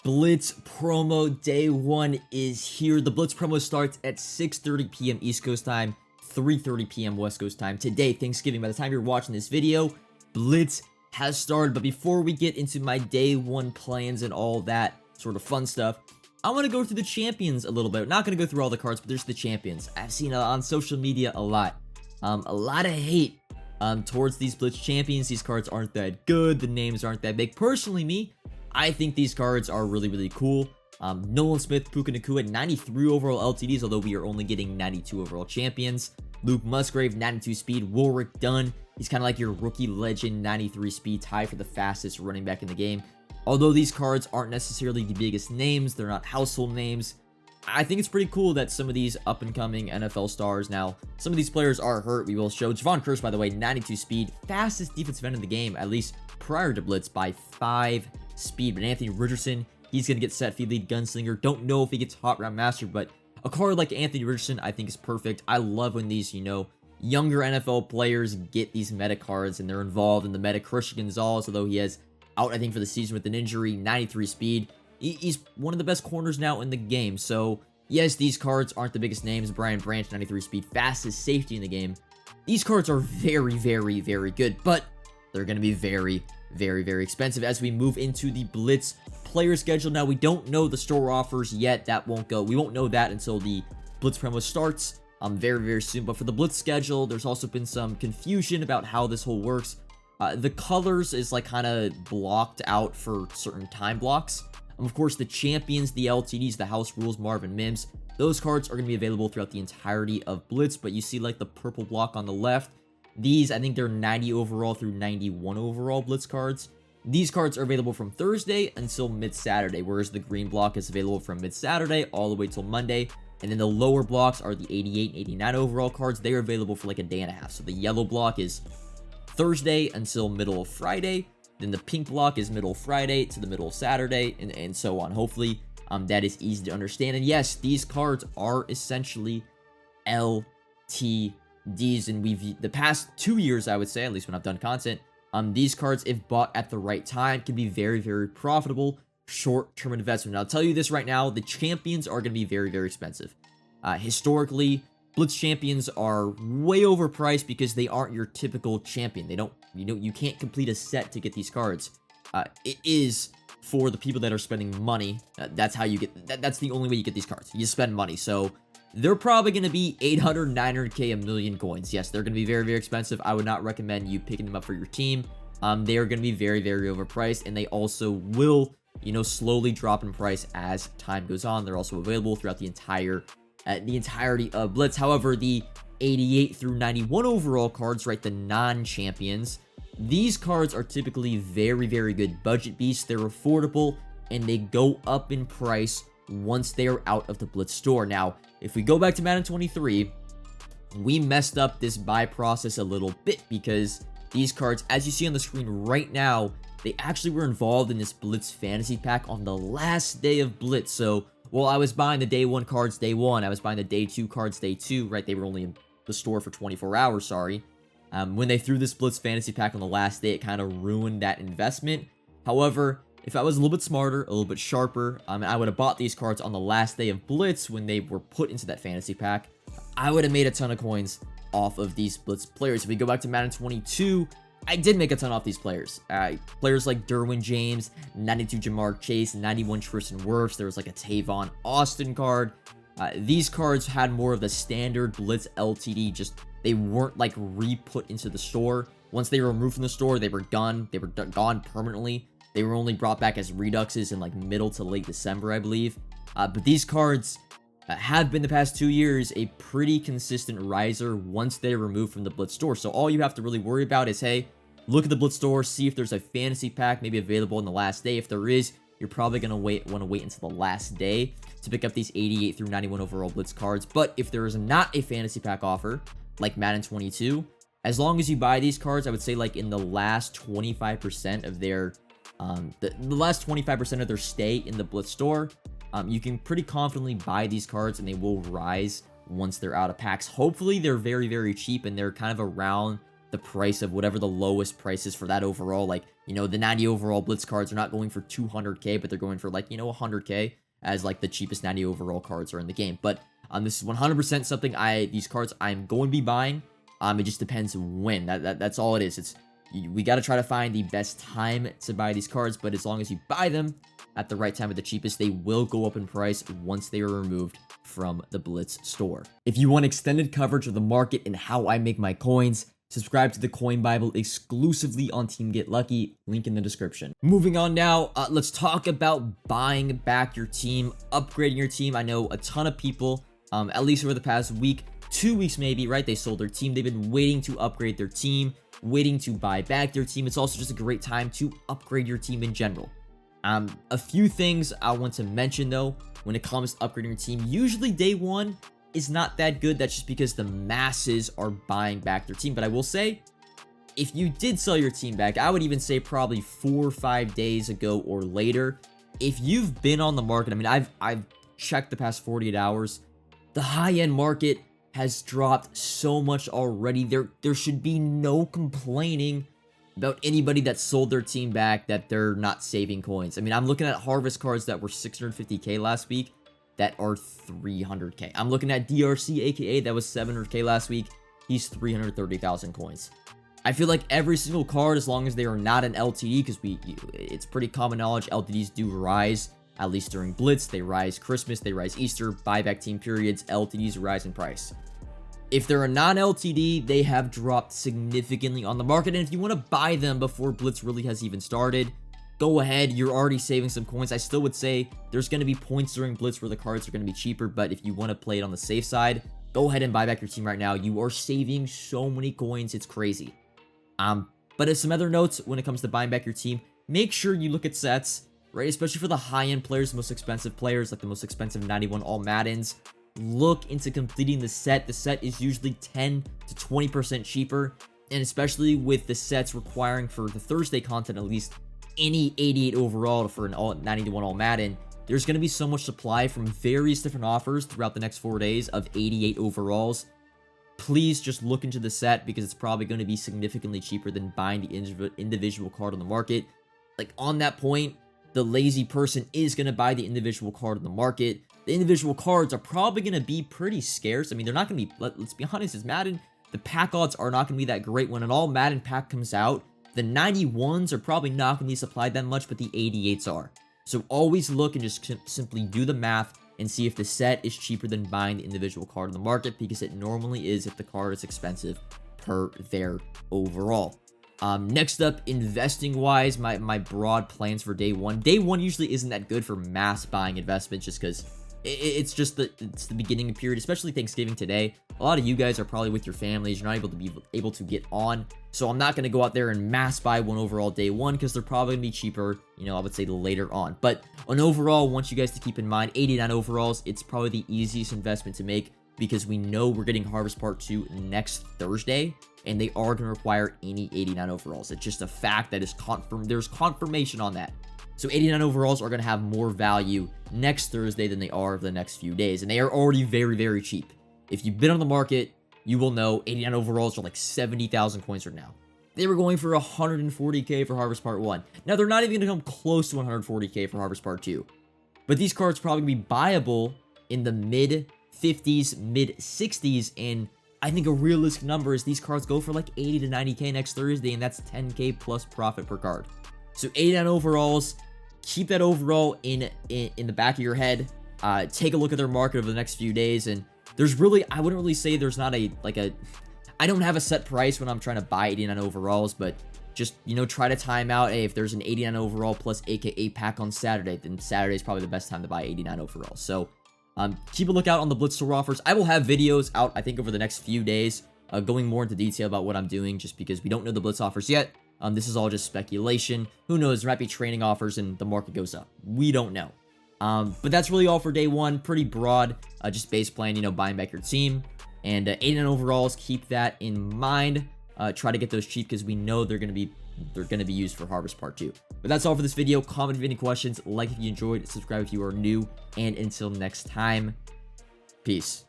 Blitz promo day 1 is here. The Blitz promo starts at 6:30 p.m. East Coast time, 3:30 p.m. West Coast time. Today, Thanksgiving, by the time you're watching this video, Blitz has started. But before we get into my day 1 plans and all that sort of fun stuff, I want to go through the champions a little bit. Not going to go through all the cards, but there's the champions. I've seen on social media a lot of hate towards these Blitz champions. These cards aren't that good. The names aren't that big. Personally, I think these cards are really cool. Nolan Smith, Puka Nacua, 93 overall LTDs, although we are only getting 92 overall champions. Luke Musgrave, 92 speed. Warwick Dunn, he's kind of like your rookie legend, 93 speed, tied for the fastest running back in the game. Although these cards aren't necessarily the biggest names, they're not household names, I think it's pretty cool that some of these up-and-coming NFL stars, now, some of these players are hurt. We will show Javon Curse, by the way, 92 speed, fastest defensive end in the game, at least prior to Blitz, by 5 speed. But Anthony Richardson, he's going to get set feed lead gunslinger. Don't know if he gets hot round master, but a card like Anthony Richardson I think is perfect. I love when these, younger NFL players get these meta cards and they're involved in the meta. Christian Gonzalez, although he has out, I think, for the season with an injury, 93 speed. He's one of the best corners now in the game. So, yes, these cards aren't the biggest names. Brian Branch, 93 speed, fastest safety in the game. These cards are very good, but they're going to be very expensive as we move into the Blitz player schedule. Now, we don't know the store offers yet. That won't go. We won't know that until the Blitz promo starts very soon. But for the Blitz schedule, there's also been some confusion about how this whole works. The colors is like kind of blocked out for certain time blocks. Of course, the champions, the LTDs, the house rules, Marvin Mims, those cards are going to be available throughout the entirety of Blitz. But you see like the purple block on the left. These, I think they're 90 overall through 91 overall Blitz cards. These cards are available from Thursday until mid-Saturday, whereas the green block is available from mid-Saturday all the way till Monday. And then the lower blocks are the 88 and 89 overall cards. They are available for like a day and a half. So the yellow block is Thursday until middle of Friday. Then the pink block is middle of Friday to the middle of Saturday, and so on. Hopefully, that is easy to understand. And yes, these cards are essentially LTDs, and the past 2 years, I would say, at least when I've done content, these cards, if bought at the right time, can be very profitable short-term investment. And I'll tell you this right now, the champions are going to be very expensive. Historically, Blitz champions are way overpriced because they aren't your typical champion. They don't, you can't complete a set to get these cards. It is for the people that are spending money. That's how you get, that's the only way you get these cards. You spend money. So they're probably going to be 800, 900k, a million coins. Yes, they're going to be very expensive. I would not recommend you picking them up for your team. They are going to be very overpriced, and they also will, slowly drop in price as time goes on. They're also available throughout the entirety of Blitz. However, the 88 through 91 overall cards, right, the non-champions, these cards are typically very good budget beasts. They're affordable, and they go up in price once they are out of the Blitz store. Now, if we go back to Madden 23, we messed up this buy process a little bit because these cards, as you see on the screen right now, they actually were involved in this Blitz fantasy pack on the last day of Blitz. So, well, I was buying the day 1 cards day 1. I was buying the day 2 cards day 2, right? They were only in the store for 24 hours, sorry. When they threw this Blitz fantasy pack on the last day, it kind of ruined that investment. However, if I was a little bit smarter, a little bit sharper, I would have bought these cards on the last day of Blitz when they were put into that fantasy pack. I would have made a ton of coins off of these Blitz players. If we go back to Madden 22, I did make a ton off these players. Players like Derwin James, 92 Jamar Chase, 91 Tristan Wirfs. There was like a Tavon Austin card. These cards had more of the standard Blitz LTD. Just they weren't like re-put into the store. Once they were removed from the store, they were gone. They were gone permanently. They were only brought back as reduxes in like middle to late December, I believe. But these cards have been the past 2 years a pretty consistent riser once they're removed from the Blitz store. So all you have to really worry about is, hey, look at the Blitz store, see if there's a fantasy pack maybe available on the last day. If there is, you're probably going to want to wait until the last day to pick up these 88 through 91 overall Blitz cards. But if there is not a fantasy pack offer, like Madden 22, as long as you buy these cards, I would say like in the last 25% of their, the last 25% of their stay in the Blitz store, you can pretty confidently buy these cards and they will rise once they're out of packs. Hopefully they're very cheap and they're kind of around the price of whatever the lowest price is for that overall. Like You know, the 90 overall Blitz cards are not going for 200k, but they're going for like, you know, 100k as like the cheapest 90 overall cards are in the game. But this is 100% something these cards I'm going to be buying. It just depends when. That's all it is. We got to try to find the best time to buy these cards, but as long as you buy them at the right time at the cheapest, they will go up in price once they are removed from the Blitz store. If you want extended coverage of the market and how I make my coins, subscribe to the Coin Bible exclusively on Team Get Lucky, link in the description. Moving on now, let's talk about buying back your team, upgrading your team. I know a ton of people, at least over the past week, 2 weeks maybe, right? They sold their team. They've been waiting to upgrade their team, waiting to buy back their team. It's also just a great time to upgrade your team in general. A few things I want to mention though, when it comes to upgrading your team. Usually day one is not that good. That's just because the masses are buying back their team. But I will say, if you did sell your team back, I would even say probably 4 or 5 days ago or later, if you've been on the market, I mean, I've checked the past 48 hours, the high-end market has dropped so much already. There should be no complaining about anybody that sold their team back that they're not saving coins. I mean, I'm looking at harvest cards that were 650k last week that are 300k. I'm looking at DRC, aka that was 700k last week. He's 330,000 coins. I feel like every single card, as long as they are not an LTD, because it's pretty common knowledge LTDs do rise, at least during Blitz. They rise Christmas, they rise Easter, buyback team periods, LTDs rise in price. If they're a non-LTD, they have dropped significantly on the market, and if you want to buy them before Blitz really has even started, go ahead. You're already saving some coins. I still would say there's going to be points during Blitz where the cards are going to be cheaper, but if you want to play it on the safe side, go ahead and buy back your team right now. You are saving so many coins, it's crazy. But as some other notes when it comes to buying back your team, make sure you look at sets, right? Especially for the high-end players, the most expensive players, like the most expensive 91 all Maddens. Look into completing the set. The set is usually 10 to 20% cheaper, and especially with the sets requiring for the Thursday content at least any 88 overall for an all 91 all Madden, there's going to be so much supply from various different offers throughout the next 4 days of 88 overalls. Please just look into the set because it's probably going to be significantly cheaper than buying the individual card on the market. Like, on that point, the lazy person is going to buy the individual card on the market. The individual cards are probably going to be pretty scarce. I mean, they're not going to be, let's be honest, it's Madden. The pack odds are not going to be that great. When an all Madden pack comes out, the 91s are probably not going to be supplied that much, but the 88s are. So always look and just simply do the math and see if the set is cheaper than buying the individual card on the market, because it normally is if the card is expensive per their overall. Next up, investing wise, my broad plans for day one. Day one usually isn't that good for mass buying investments just because it's the beginning period, especially Thanksgiving today. A lot of you guys are probably with your families. You're not able to get on. So I'm not going to go out there and mass buy one overall day one because they're probably going to be cheaper, you know, I would say later on. But on overall, I want you guys to keep in mind 89 overalls. It's probably the easiest investment to make because we know we're getting Harvest Part 2 next Thursday, and they are going to require any 89 overalls. It's just a fact that is confirmed. There's confirmation on that. So 89 overalls are going to have more value next Thursday than they are for the next few days. And they are already very, very cheap. If you've been on the market, you will know 89 overalls are like 70,000 coins right now. They were going for 140k for Harvest Part 1. Now, they're not even going to come close to 140k for Harvest Part 2. But these cards probably going to be buyable in the mid-50s, mid-60s. And I think a realistic number is these cards go for like 80 to 90k next Thursday. And that's 10k plus profit per card. So 89 overalls, keep that overall in the back of your head. Take a look at their market over the next few days, and there's really, I wouldn't really say there's not I don't have a set price when I'm trying to buy 89 overalls, but just, you know, try to time out. Hey, if there's an 89 overall plus AKA pack on Saturday, then Saturday is probably the best time to buy 89 overalls. So keep a lookout on the Blitz store offers. I will have videos out, I think, over the next few days, going more into detail about what I'm doing, just because we don't know the Blitz offers yet. This is all just speculation. Who knows? There might be training offers and the market goes up. We don't know. But that's really all for day one. Pretty broad, just base plan, you know, buying back your team. And 89 overalls, keep that in mind. Try to get those cheap because we know they're gonna be used for Harvest Part 2. But that's all for this video. Comment if you have any questions, like if you enjoyed, subscribe if you are new, and until next time, peace.